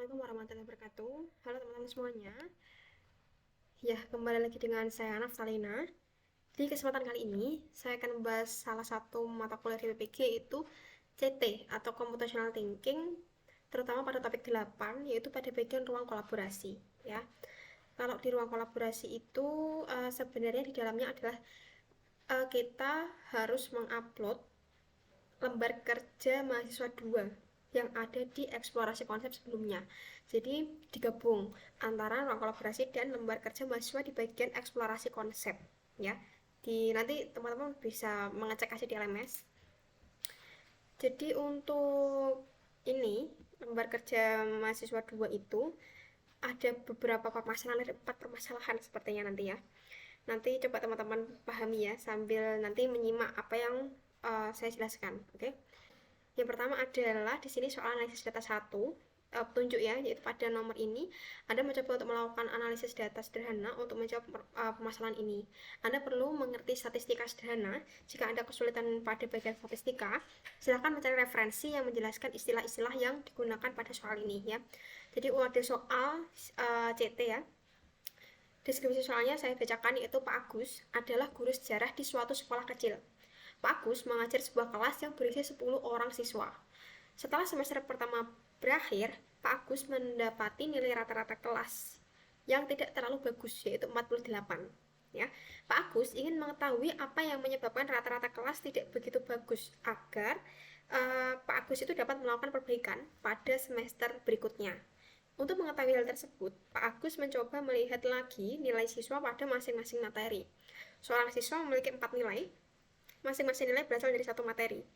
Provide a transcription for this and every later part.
Assalamualaikum warahmatullahi wabarakatuh. Halo teman-teman semuanya. Ya, kembali lagi dengan saya Naftalina. Di kesempatan kali ini, saya akan membahas salah satu mata kuliah di PPG, yaitu CT atau Computational Thinking, terutama pada topik 8, yaitu pada bagian ruang kolaborasi. Ya, kalau di ruang kolaborasi itu sebenarnya di dalamnya adalah kita harus mengupload lembar kerja mahasiswa 2 yang ada di eksplorasi konsep sebelumnya. Jadi digabung antara ruang kolaborasi dan lembar kerja mahasiswa di bagian eksplorasi konsep ya. Nanti teman-teman bisa mengecek aja di LMS. Jadi untuk ini lembar kerja mahasiswa 2 itu ada beberapa permasalahan, ada 4 permasalahan sepertinya nanti ya. Nanti coba teman-teman pahami ya sambil nanti menyimak apa yang saya jelaskan, oke? Okay? Yang pertama adalah di sini soal analisis data 1, petunjuk ya, yaitu pada nomor ini Anda mencoba untuk melakukan analisis data sederhana untuk menjawab permasalahan ini. Anda perlu mengerti statistika sederhana. Jika Anda kesulitan pada bagian statistika, silakan mencari referensi yang menjelaskan istilah-istilah yang digunakan pada soal ini ya. Jadi ada soal CT ya. Deskripsi soalnya saya bacakan, yaitu Pak Agus adalah guru sejarah di suatu sekolah kecil. Pak Agus mengajar sebuah kelas yang berisi 10 orang siswa. Setelah semester pertama berakhir, Pak Agus mendapati nilai rata-rata kelas yang tidak terlalu bagus, yaitu 48. Ya, Pak Agus ingin mengetahui apa yang menyebabkan rata-rata kelas tidak begitu bagus agar Pak Agus itu dapat melakukan perbaikan pada semester berikutnya. Untuk mengetahui hal tersebut, Pak Agus mencoba melihat lagi nilai siswa pada masing-masing materi. Seorang siswa memiliki 4 nilai, masing-masing nilai berasal dari satu materi.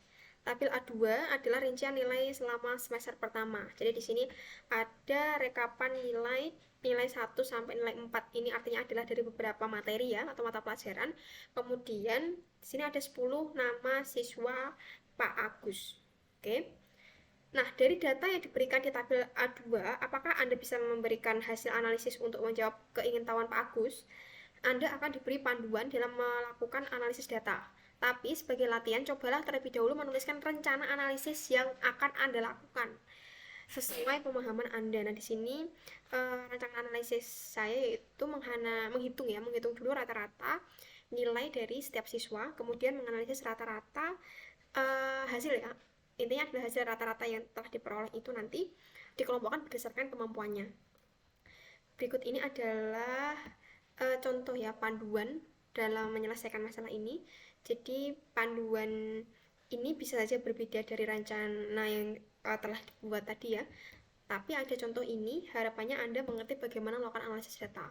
Tabel A2 adalah rincian nilai selama semester pertama. Jadi di sini ada rekapan nilai 1 sampai nilai 4. Ini artinya adalah dari beberapa materi ya atau mata pelajaran. Kemudian di sini ada 10 nama siswa Pak Agus. Oke. Nah, dari data yang diberikan di tabel A2, apakah Anda bisa memberikan hasil analisis untuk menjawab keingintahuan Pak Agus? Anda akan diberi panduan dalam melakukan analisis data. Tapi sebagai latihan, cobalah terlebih dahulu menuliskan rencana analisis yang akan Anda lakukan sesuai pemahaman Anda. Nah, di sini rencana analisis saya yaitu menghitung dulu rata-rata nilai dari setiap siswa, kemudian menganalisis rata-rata hasil ya. Intinya adalah hasil rata-rata yang telah diperoleh itu nanti dikelompokkan berdasarkan kemampuannya. Berikut ini adalah contoh ya panduan dalam menyelesaikan masalah ini. Jadi panduan ini bisa saja berbeda dari rencana yang telah dibuat tadi ya. Tapi ada contoh ini, harapannya Anda mengerti bagaimana melakukan analisis data.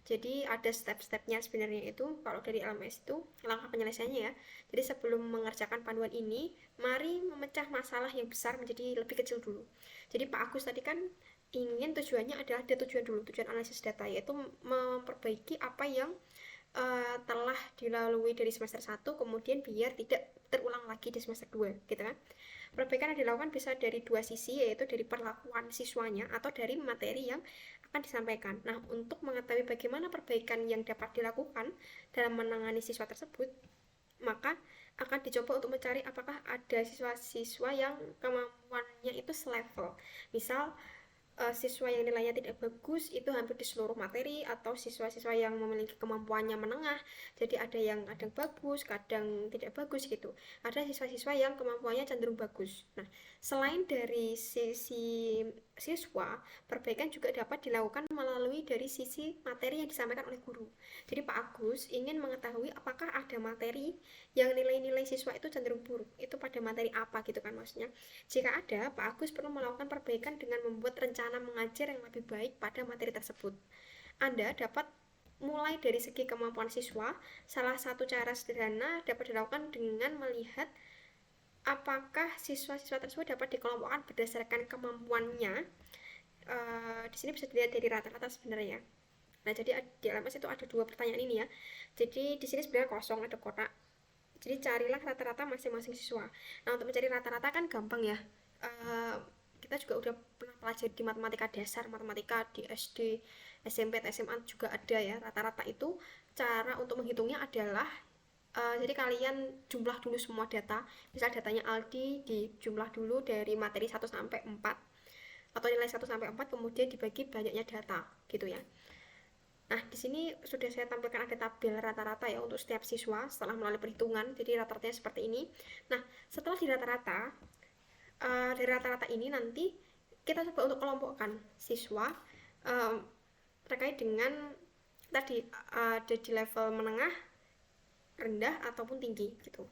Jadi ada step-stepnya sebenarnya itu, kalau dari LMS itu langkah penyelesaiannya ya. Jadi sebelum mengerjakan panduan ini, mari memecah masalah yang besar menjadi lebih kecil dulu. Jadi Pak Agus tadi kan tujuannya adalah ada tujuan dulu, tujuan analisis data, yaitu memperbaiki apa yang telah dilalui dari semester 1 kemudian biar tidak terulang lagi di semester 2 gitu kan. Perbaikan yang dilakukan bisa dari dua sisi, yaitu dari perlakuan siswanya atau dari materi yang akan disampaikan. Nah, untuk mengetahui bagaimana perbaikan yang dapat dilakukan dalam menangani siswa tersebut, maka akan dicoba untuk mencari apakah ada siswa-siswa yang kemampuannya itu selevel. Misal siswa yang nilainya tidak bagus itu hampir di seluruh materi, atau siswa-siswa yang memiliki kemampuannya menengah, jadi ada yang kadang bagus kadang tidak bagus gitu. Ada siswa-siswa yang kemampuannya cenderung bagus. Nah, selain dari sisi siswa, perbaikan juga dapat dilakukan melalui dari sisi materi yang disampaikan oleh guru. Jadi Pak Agus ingin mengetahui apakah ada materi yang nilai-nilai siswa itu cenderung buruk, itu pada materi apa gitu kan maksudnya. Jika ada, Pak Agus perlu melakukan perbaikan dengan membuat rencana mengajar yang lebih baik pada materi tersebut. Anda dapat mulai dari segi kemampuan siswa. Salah satu cara sederhana dapat dilakukan dengan melihat apakah siswa-siswa tersebut dapat dikelompokkan berdasarkan kemampuannya. Di sini bisa dilihat dari rata-rata sebenarnya. Nah, jadi di LMS itu ada dua pertanyaan ini ya. Jadi di sini sebenarnya kosong, ada kotak. Jadi carilah rata-rata masing-masing siswa. Nah, untuk mencari rata-rata kan gampang ya. Kita juga udah pernah pelajari di matematika dasar, matematika di SD, SMP, SMA juga ada ya. Rata-rata itu cara untuk menghitungnya adalah jadi kalian jumlah dulu semua data. Misal datanya Aldi dijumlah dulu dari materi 1 sampai 4. atau nilai 1 sampai 4 kemudian dibagi banyaknya data gitu ya. Nah, di sini sudah saya tampilkan ada tabel rata-rata ya untuk setiap siswa setelah melalui perhitungan. Jadi rata-ratanya seperti ini. Nah, setelah di rata-rata, dari rata-rata ini nanti kita coba untuk kelompokkan siswa terkait dengan tadi ada di level menengah, rendah ataupun tinggi gitu.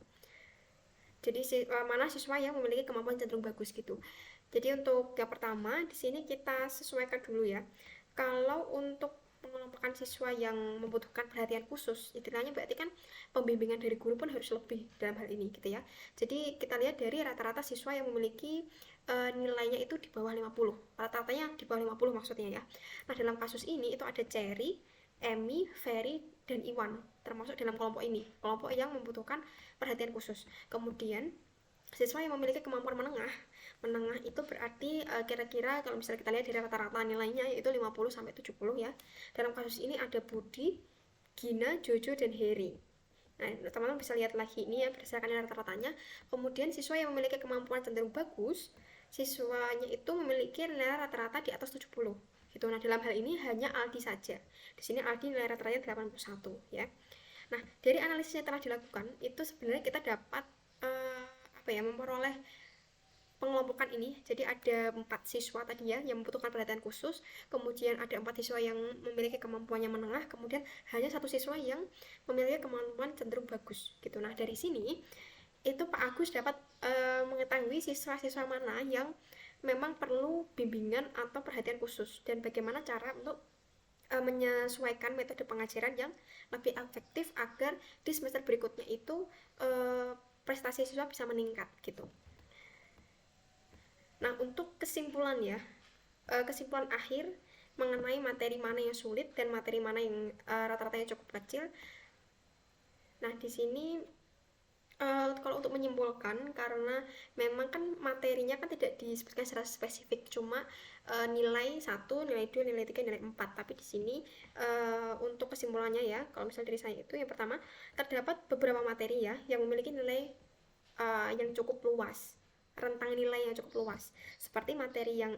Jadi mana siswa yang memiliki kemampuan cenderung bagus gitu. Jadi untuk yang pertama di sini kita sesuaikan dulu ya. Kalau untuk mengelompokkan siswa yang membutuhkan perhatian khusus, istilahnya berarti kan pembimbingan dari guru pun harus lebih dalam hal ini gitu ya. Jadi kita lihat dari rata-rata siswa yang memiliki nilainya itu di bawah 50. Rata-ratanya di bawah 50 maksudnya ya. Nah, dalam kasus ini itu ada Cherry, Emmy, Ferry, dan Iwan termasuk dalam kelompok ini, kelompok yang membutuhkan perhatian khusus. Kemudian siswa yang memiliki kemampuan menengah itu berarti kira-kira kalau misalnya kita lihat dari rata-rata nilainya yaitu 50 sampai 70 ya. Dalam kasus ini ada Budi, Gina, Jojo, dan Harry. Nah, teman-teman bisa lihat lagi ini ya berdasarkan rata-ratanya. Kemudian siswa yang memiliki kemampuan cenderung bagus, siswanya itu memiliki nilai rata-rata di atas 70 gitu. Nah, dalam hal ini hanya Aldi saja. Di sini Aldi nilai rata-ratanya 81 ya. Nah, dari analisis yang telah dilakukan itu sebenarnya kita dapat memperoleh pengelompokan ini. Jadi ada 4 siswa tadi ya yang membutuhkan perhatian khusus, kemudian ada 4 siswa yang memiliki kemampuannya menengah, kemudian hanya 1 siswa yang memiliki kemampuan cenderung bagus gitu. Nah, dari sini itu Pak Agus dapat mengetahui siswa-siswa mana yang memang perlu bimbingan atau perhatian khusus dan bagaimana cara untuk menyesuaikan metode pengajaran yang lebih efektif agar di semester berikutnya itu prestasi siswa bisa meningkat gitu. Nah, untuk kesimpulan ya, kesimpulan akhir mengenai materi mana yang sulit dan materi mana yang rata-ratanya cukup kecil. Nah, di sini kalau untuk menyimpulkan, karena memang kan materinya kan tidak disebutkan secara spesifik, cuma nilai 1, nilai 2, nilai 3, nilai 4. Tapi di sini untuk kesimpulannya ya, kalau misalnya dari saya itu yang pertama, terdapat beberapa materi ya yang memiliki nilai yang cukup luas, rentang nilai yang cukup luas, seperti materi yang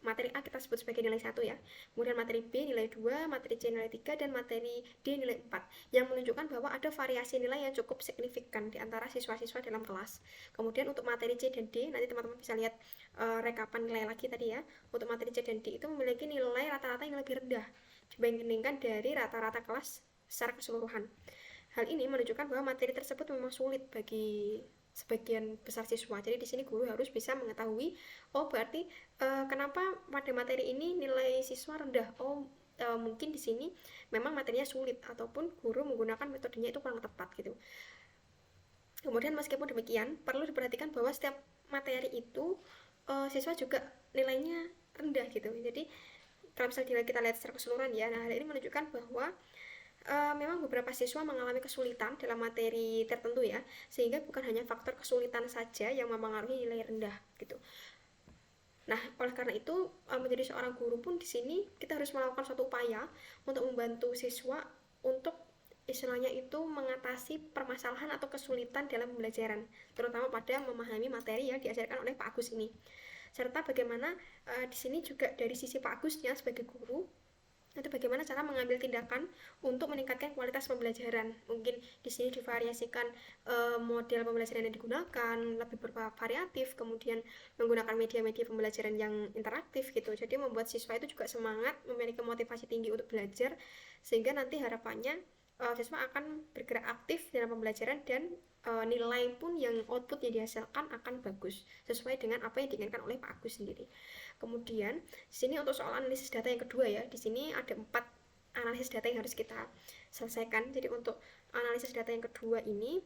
materi A kita sebut sebagai nilai 1 ya, kemudian materi B nilai 2, materi C nilai 3, dan materi D nilai 4, yang menunjukkan bahwa ada variasi nilai yang cukup signifikan di antara siswa-siswa dalam kelas. Kemudian untuk materi C dan D, nanti teman-teman bisa lihat rekapan nilai lagi tadi ya. Untuk materi C dan D itu memiliki nilai rata-rata yang lebih rendah dibandingkan dari rata-rata kelas secara keseluruhan. Hal ini menunjukkan bahwa materi tersebut memang sulit bagi sebagian besar siswa. Jadi di sini guru harus bisa mengetahui, oh berarti kenapa pada materi ini nilai siswa rendah? Mungkin di sini memang materinya sulit ataupun guru menggunakan metodenya itu kurang tepat gitu. Kemudian meskipun demikian, perlu diperhatikan bahwa setiap materi itu siswa juga nilainya rendah gitu. Jadi kalau misalnya kita lihat secara keseluruhan ya, nah hal ini menunjukkan bahwa memang beberapa siswa mengalami kesulitan dalam materi tertentu ya, sehingga bukan hanya faktor kesulitan saja yang mempengaruhi nilai rendah gitu. Nah, oleh karena itu menjadi seorang guru pun di sini kita harus melakukan suatu upaya untuk membantu siswa untuk istilahnya itu mengatasi permasalahan atau kesulitan dalam pembelajaran, terutama pada memahami materi yang diajarkan oleh Pak Agus ini. Serta bagaimana di sini juga dari sisi Pak Agusnya sebagai guru, itu bagaimana cara mengambil tindakan untuk meningkatkan kualitas pembelajaran. Mungkin di sini divariasikan model pembelajaran yang digunakan, lebih bervariatif, kemudian menggunakan media-media pembelajaran yang interaktif gitu. Jadi membuat siswa itu juga semangat, memiliki motivasi tinggi untuk belajar, sehingga nanti harapannya siswa akan bergerak aktif dalam pembelajaran dan nilai pun yang output yang dihasilkan akan bagus sesuai dengan apa yang diinginkan oleh Pak Agus sendiri. Kemudian di sini untuk soal analisis data yang kedua ya, di sini ada 4 analisis data yang harus kita selesaikan. Jadi untuk analisis data yang kedua ini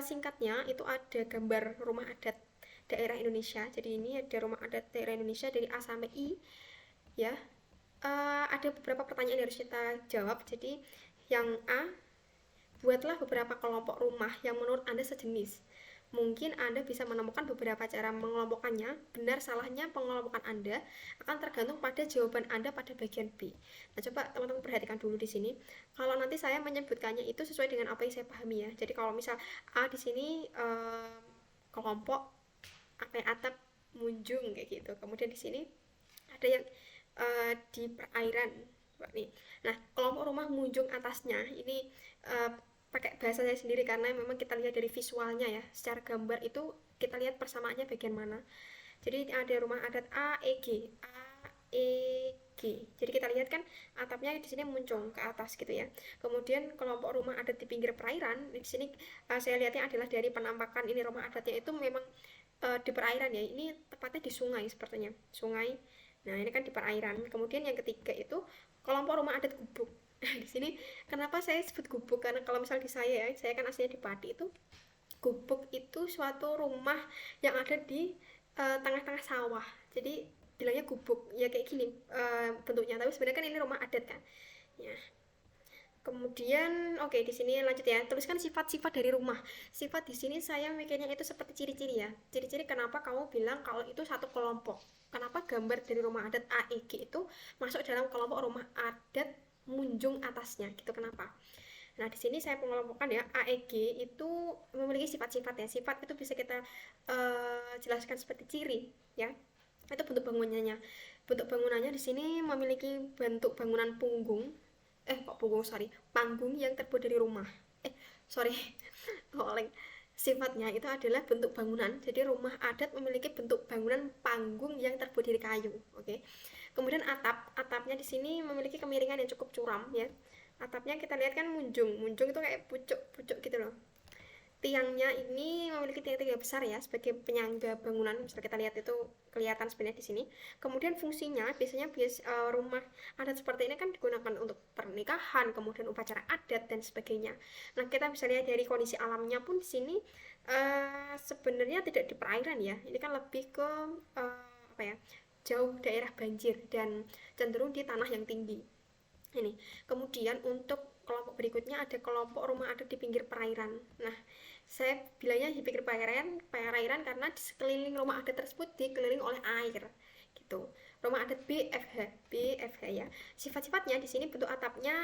singkatnya itu ada gambar rumah adat daerah Indonesia. Jadi ini ada rumah adat daerah Indonesia dari A sampai I ya. Ada beberapa pertanyaan yang harus kita jawab. Jadi yang A, buatlah beberapa kelompok rumah yang menurut Anda sejenis. Mungkin Anda bisa menemukan beberapa cara mengelompokkannya. Benar salahnya pengelompokan Anda akan tergantung pada jawaban Anda pada bagian B. Nah, coba teman-teman perhatikan dulu di sini. Kalau nanti saya menyebutkannya itu sesuai dengan apa yang saya pahami ya. Jadi kalau misal A di sini kelompok atap munjung kayak gitu. Kemudian di sini ada yang di perairan nih. Nah, kelompok rumah munjung atasnya ini pakai bahasa saya sendiri karena memang kita lihat dari visualnya ya, secara gambar itu kita lihat persamaannya bagian mana. Jadi ada rumah adat AEG. Jadi kita lihat kan atapnya di sini muncung ke atas gitu ya. Kemudian kelompok rumah adat di pinggir perairan di sini saya lihatnya adalah dari penampakan ini rumah adatnya itu memang di perairan ya. Ini tepatnya di sungai sepertinya. Sungai. Nah, ini kan di perairan. Kemudian yang ketiga itu kelompok rumah adat gubuk. Di sini kenapa saya sebut gubuk? Karena kalau misal di saya kan aslinya di Pati itu gubuk itu suatu rumah yang ada di tengah-tengah sawah. Jadi bilangnya gubuk ya kayak gini bentuknya, tapi sebenarnya kan ini rumah adat kan ya. Kemudian oke, di sini lanjut ya, tuliskan sifat-sifat dari rumah. Sifat di sini saya mikirnya itu seperti ciri-ciri ya, ciri-ciri kenapa kamu bilang kalau itu satu kelompok, kenapa gambar dari rumah adat AEG itu masuk dalam kelompok rumah adat munjung atasnya gitu, kenapa. Nah, di sini saya pengelompokan ya, AEG itu memiliki sifat-sifat ya. Sifat itu bisa kita jelaskan seperti ciri ya. Itu bentuk bangunannya. Bentuk bangunannya di sini memiliki bentuk bangunan panggung yang terbuat dari rumah. Sorry, oleng. Sifatnya itu adalah bentuk bangunan. Jadi rumah adat memiliki bentuk bangunan panggung yang terbuat dari kayu. Oke. Kemudian atapnya di sini memiliki kemiringan yang cukup curam ya. Atapnya kita lihat kan munjung itu kayak pucuk-pucuk gitu loh. Tiangnya ini memiliki tiang-tiang besar ya sebagai penyangga bangunan. Bisa kita lihat itu kelihatan sebenarnya di sini. Kemudian fungsinya biasanya rumah adat seperti ini kan digunakan untuk pernikahan, kemudian upacara adat dan sebagainya. Nah, kita bisa lihat dari kondisi alamnya pun di sini sebenarnya tidak di perairan ya. Ini kan lebih ke apa ya? Jauh daerah banjir dan cenderung di tanah yang tinggi. Ini. Kemudian untuk kelompok berikutnya ada kelompok rumah adat di pinggir perairan. Nah, saya bilangnya di pinggir perairan karena di sekeliling rumah adat tersebut dikelilingi oleh air gitu. Rumah adat BFH ya. Sifat-sifatnya di sini bentuk atapnya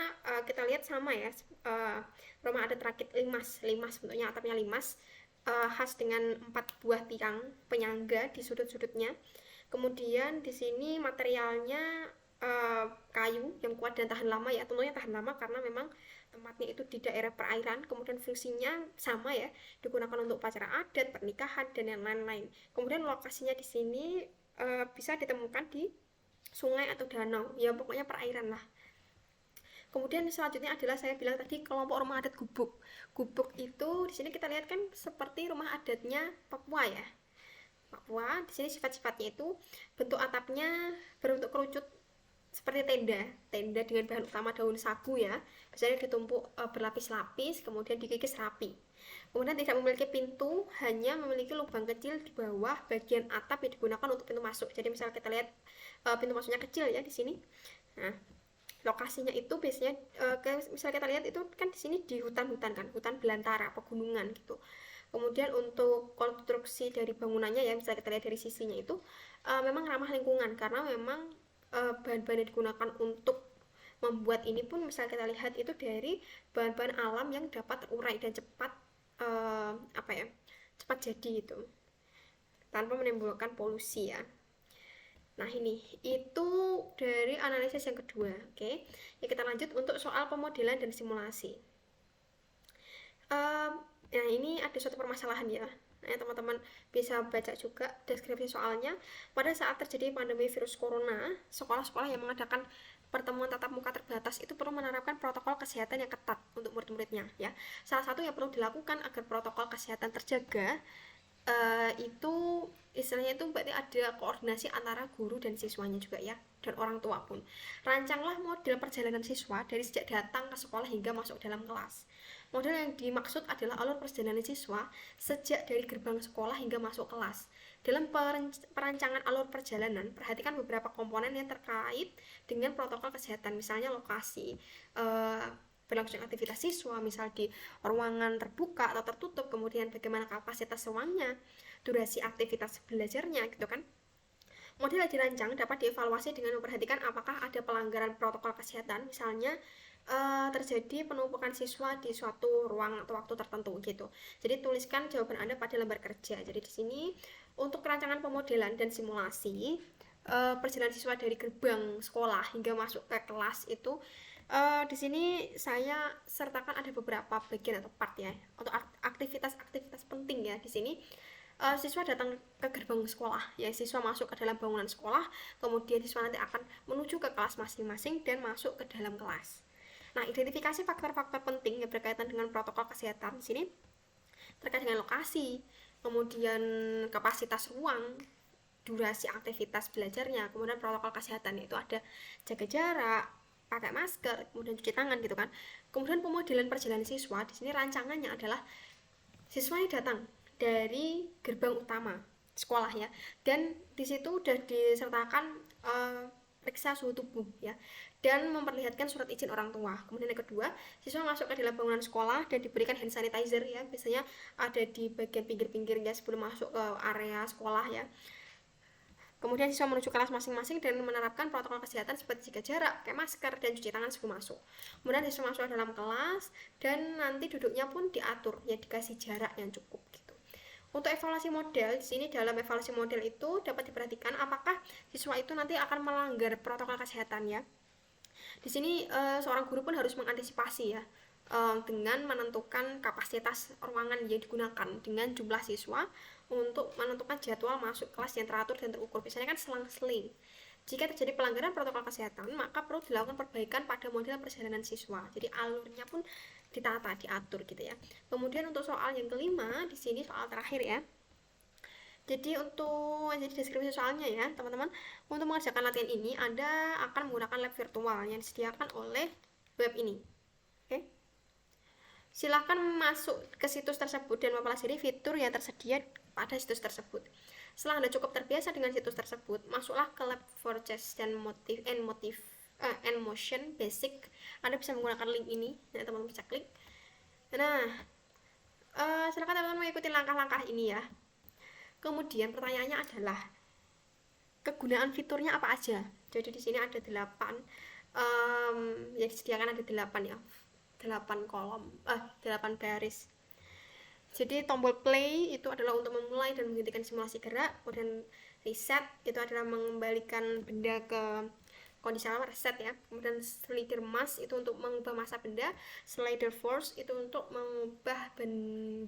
kita lihat sama ya. Rumah adat rakit limas bentuknya, atapnya limas, khas dengan 4 buah tiang penyangga di sudut-sudutnya. Kemudian di sini materialnya kayu yang kuat dan tahan lama ya, tentunya tahan lama karena memang tempatnya itu di daerah perairan. Kemudian fungsinya sama ya, digunakan untuk upacara adat, pernikahan dan yang lain-lain. Kemudian lokasinya di sini bisa ditemukan di sungai atau danau ya, pokoknya perairan lah. Kemudian selanjutnya adalah saya bilang tadi kelompok rumah adat gubuk. Gubuk itu di sini kita lihat kan seperti rumah adatnya Papua ya. Papua di sini sifat-sifatnya itu bentuk atapnya berbentuk kerucut seperti tenda dengan bahan utama daun sagu ya, biasanya ditumpuk berlapis-lapis, kemudian dikikis rapi. Kemudian tidak memiliki pintu, hanya memiliki lubang kecil di bawah bagian atap yang digunakan untuk pintu masuk. Jadi misalnya kita lihat pintu masuknya kecil ya di sini. Nah, lokasinya itu biasanya misalnya kita lihat itu kan di sini di hutan-hutan kan, hutan belantara, pegunungan gitu. Kemudian untuk konstruksi dari bangunannya ya, misalnya kita lihat dari sisinya itu memang ramah lingkungan karena memang bahan-bahan yang digunakan untuk membuat ini pun misalnya kita lihat itu dari bahan-bahan alam yang dapat terurai dan cepat cepat jadi itu tanpa menimbulkan polusi ya. Nah, ini itu dari analisis yang kedua. Oke, ya kita lanjut untuk soal pemodelan dan simulasi. Nah, ini ada suatu permasalahan ya. Nah, teman-teman bisa baca juga deskripsi soalnya. Pada saat terjadi pandemi virus corona, sekolah-sekolah yang mengadakan pertemuan tatap muka terbatas itu perlu menerapkan protokol kesehatan yang ketat untuk murid-muridnya ya. Salah satu yang perlu dilakukan agar protokol kesehatan terjaga itu istilahnya itu berarti ada koordinasi antara guru dan siswanya juga ya, dan orang tua pun. Rancanglah model perjalanan siswa dari sejak datang ke sekolah hingga masuk dalam kelas. Model yang dimaksud adalah alur perjalanan siswa sejak dari gerbang sekolah hingga masuk kelas. Dalam perancangan alur perjalanan, perhatikan beberapa komponen yang terkait dengan protokol kesehatan, misalnya lokasi, berlangsung aktivitas siswa, misal di ruangan terbuka atau tertutup, kemudian bagaimana kapasitas ruangnya, durasi aktivitas belajarnya, gitu kan. Model yang dirancang dapat dievaluasi dengan memperhatikan apakah ada pelanggaran protokol kesehatan, misalnya terjadi penumpukan siswa di suatu ruang atau waktu tertentu gitu. Jadi tuliskan jawaban Anda pada lembar kerja. Jadi di sini Untuk rancangan pemodelan dan simulasi perjalanan siswa dari gerbang sekolah hingga masuk ke kelas itu, di sini saya sertakan ada beberapa bagian atau part ya, untuk aktivitas-aktivitas penting ya. Di sini siswa datang ke gerbang sekolah ya, siswa masuk ke dalam bangunan sekolah, kemudian siswa nanti akan menuju ke kelas masing-masing dan masuk ke dalam kelas. Nah, identifikasi faktor-faktor penting yang berkaitan dengan protokol kesehatan di sini terkait dengan lokasi, kemudian kapasitas ruang, durasi aktivitas belajarnya, kemudian protokol kesehatan, yaitu ada jaga jarak, pakai masker, kemudian cuci tangan gitu kan. Kemudian pemodelan perjalanan siswa, di sini rancangannya adalah siswa yang datang dari gerbang utama sekolah ya, dan di situ udah disertakan periksa suhu tubuh ya, dan memperlihatkan surat izin orang tua. Kemudian yang kedua, siswa masuk ke dalam bangunan sekolah dan diberikan hand sanitizer ya, biasanya ada di bagian pinggir-pinggirnya sebelum masuk ke area sekolah ya. Kemudian siswa menuju kelas masing-masing dan menerapkan protokol kesehatan seperti jaga jarak, pakai masker, dan cuci tangan sebelum masuk. Kemudian siswa masuk ke dalam kelas dan nanti duduknya pun diatur, ya dikasih jarak yang cukup gitu. Untuk evaluasi model, di sini dalam evaluasi model itu dapat diperhatikan apakah siswa itu nanti akan melanggar protokol kesehatan ya. Di sini seorang guru pun harus mengantisipasi ya, dengan menentukan kapasitas ruangan yang digunakan dengan jumlah siswa untuk menentukan jadwal masuk kelas yang teratur dan terukur. Biasanya kan selang-seling. Jika terjadi pelanggaran protokol kesehatan, maka perlu dilakukan perbaikan pada model perjalanan siswa. Jadi alurnya pun ditata, diatur gitu ya. Kemudian untuk soal yang kelima, di sini soal terakhir ya. Jadi deskripsi soalnya ya, teman-teman, untuk mengerjakan latihan ini Anda akan menggunakan lab virtual yang disediakan oleh web ini. Oke. Silahkan masuk ke situs tersebut dan mempelajari fitur yang tersedia pada situs tersebut. Setelah Anda cukup terbiasa dengan situs tersebut, masuklah ke Lab4j dan Motion Basic. Anda bisa menggunakan link ini, ya, teman-teman bisa klik. Nah, silakan teman-teman mengikuti langkah-langkah ini ya. Kemudian pertanyaannya adalah kegunaan fiturnya apa aja. Jadi di sini ada 8, yang disediakan ada 8 ya, 8 kolom, 8 baris. Jadi tombol play itu adalah untuk memulai dan menghentikan simulasi gerak, kemudian reset itu adalah mengembalikan benda ke kondisi awal, reset ya. Kemudian slider mass itu untuk mengubah massa benda, slider force itu untuk mengubah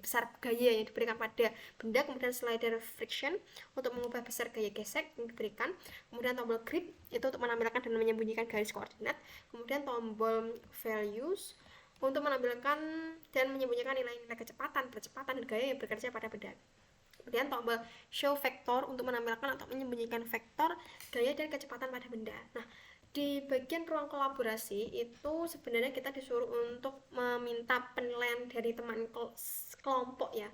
besar gaya yang diberikan pada benda, kemudian slider friction untuk mengubah besar gaya gesek yang diberikan, kemudian tombol grip itu untuk menampilkan dan menyembunyikan garis koordinat, kemudian tombol values untuk menampilkan dan menyembunyikan nilai-nilai percepatan dan gaya yang bekerja pada benda. Kemudian tombol show vector untuk menampilkan atau menyembunyikan vektor gaya dan kecepatan pada benda. Nah, di bagian ruang kolaborasi itu sebenarnya kita disuruh untuk meminta penilaian dari teman kelompok ya.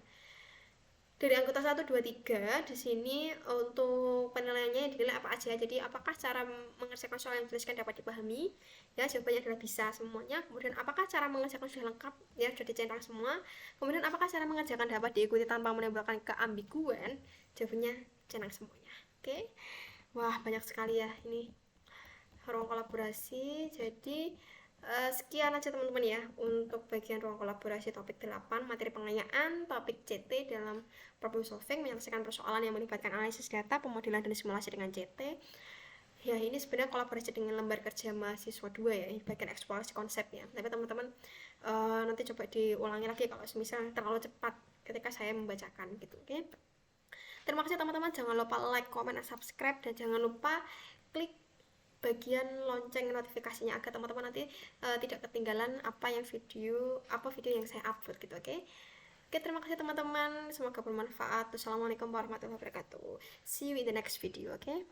Dari anggota 1, 2, 3 di sini untuk penilaiannya dinilai apa aja. Jadi apakah cara mengerjakan soal yang dituliskan dapat dipahami? Ya, jawabannya adalah bisa semuanya. Kemudian apakah cara mengerjakan sudah lengkap? Ya, sudah dicentang semua. Kemudian apakah cara mengerjakan dapat diikuti tanpa menimbulkan keambiguan? Jawabannya centang semuanya. Oke. Wah, banyak sekali ya ini ruang kolaborasi. Jadi sekian aja teman-teman ya untuk bagian ruang kolaborasi topik 8 materi pengayaan topik CT dalam problem solving, menyelesaikan persoalan yang melibatkan analisis data, pemodelan dan simulasi dengan CT. Ya, ini sebenarnya kolaborasi dengan lembar kerja mahasiswa 2 ya, ini bagian eksplorasi konsep ya. Tapi teman-teman nanti coba diulangi lagi kalau misalnya terlalu cepat ketika saya membacakan gitu. Oke. Terima kasih teman-teman, jangan lupa like, comment, dan subscribe, dan jangan lupa klik bagian lonceng notifikasinya agar teman-teman nanti tidak ketinggalan video yang saya upload gitu. Oke, terima kasih teman-teman, semoga bermanfaat. Assalamualaikum warahmatullahi wabarakatuh. See you in the next video. Oke.